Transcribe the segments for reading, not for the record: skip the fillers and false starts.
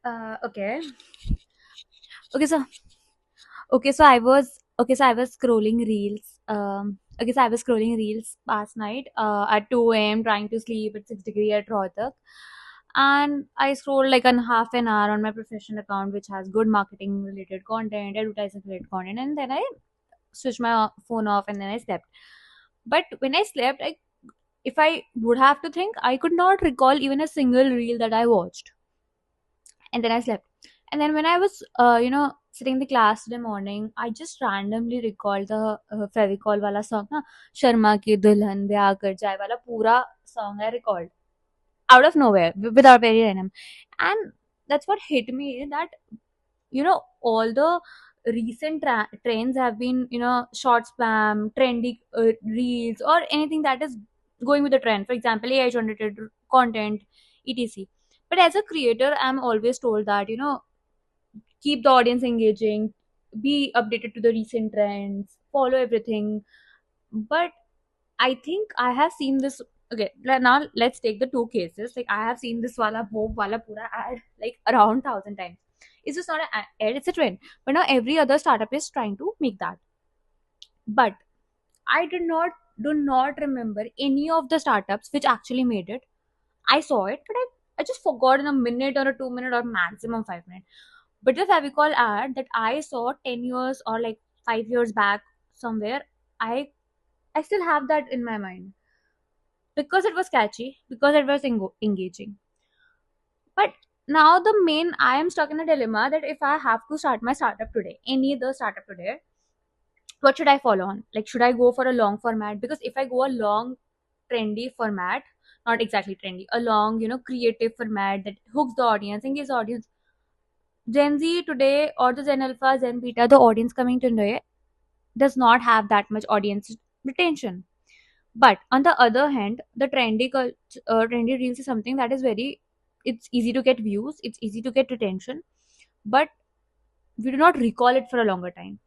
Okay. Okay, so I was scrolling reels. I was scrolling reels last night at 2 a.m. trying to sleep at 6 degree at Rohtak. And I scrolled like an half an hour on my professional account, which has good marketing related content, advertising related content, and then I switched my phone off and then I slept. But when I slept, if I would have to think, I could not recall even a single reel that I watched. And then I slept. And then when I was, sitting in the class in the morning, I just randomly recalled the Fevicol wala song, na Sharma ki Dulhan Vyah Kar Jaye wala pura song I recalled out of nowhere without very random. And that's what hit me, that all the recent trends have been, short spam, trendy reels, or anything that is going with the trend. For example, AI generated content, etc. But as a creator, I'm always told that, keep the audience engaging, be updated to the recent trends, follow everything. But I think I have seen this. Okay, now let's take the two cases. Like, I have seen this wala Vogue wala pura ad like around 1,000 times. It's just not an ad; it's a trend. But now every other startup is trying to make that. But I do not remember any of the startups which actually made it. I saw it, but I just forgot in a minute or a 2 minute or maximum 5 minutes. But the Fevicol ad that I saw 10 years or like 5 years back somewhere, I I still have that in my mind because it was catchy, because it was engaging. But now I am stuck in a dilemma that if I have to start my startup today, any other startup today, what should I follow on? Like, should I go for a long format? Because if I go a long, trendy format, not exactly trendy, a long, creative format that hooks the audience, engages the audience. Gen Z today, or the Gen Alpha, Gen Beta, the audience coming today does not have that much audience retention. But on the other hand, the trendy reels is something that is very, it's easy to get views, it's easy to get retention, but we do not recall it for a longer time.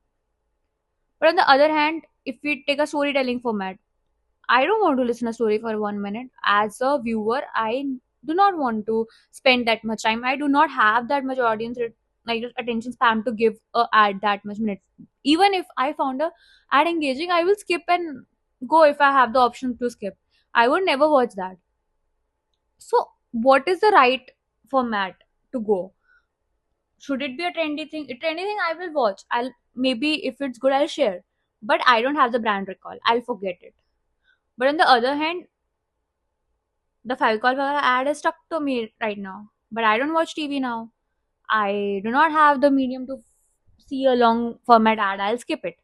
But on the other hand, if we take a storytelling format, I don't want to listen a story for 1 minute. As a viewer, I do not want to spend that much time. I do not have that much like attention span to give a ad that much minutes. Even if I found a ad engaging, I will skip and go if I have the option to skip. I would never watch that. So, what is the right format to go? Should it be a trendy thing? A trendy thing I will watch. I'll maybe if it's good, I'll share. But I don't have the brand recall. I'll forget it. But on the other hand, the Favicol Wala ad is stuck to me right now. But I don't watch TV now. I do not have the medium to see a long format ad. I'll skip it.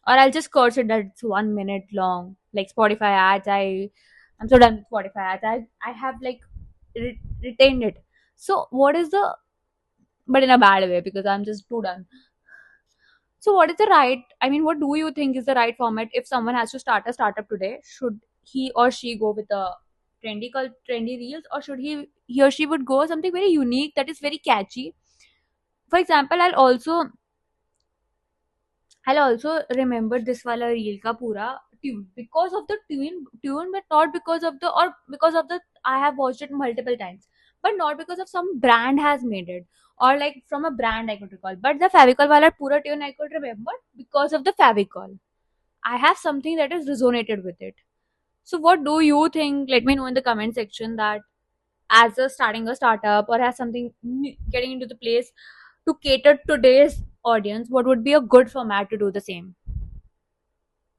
Or I'll just curse it that it's 1 minute long. Like Spotify ads. I'm so done with Spotify ads. I have like retained it. So what is the, but in a bad way, because I'm just too done. So what is the right, I mean, what do you think is the right format if someone has to start a startup today? Should he or she go with a trendy reels, or should he or she would go something very unique that is very catchy? For example, I'll also remember this wala reel ka pura tune because of the tune, but not because of the, or because of the, I have watched it multiple times, but not because of some brand has made it, or like from a brand I could recall. But the Favicol wala pura tune I could remember because of the Favicol. I have something that has resonated with it. So what do you think? Let me know in the comment section that as a starting a startup or as something getting into the place to cater today's audience, what would be a good format to do the same?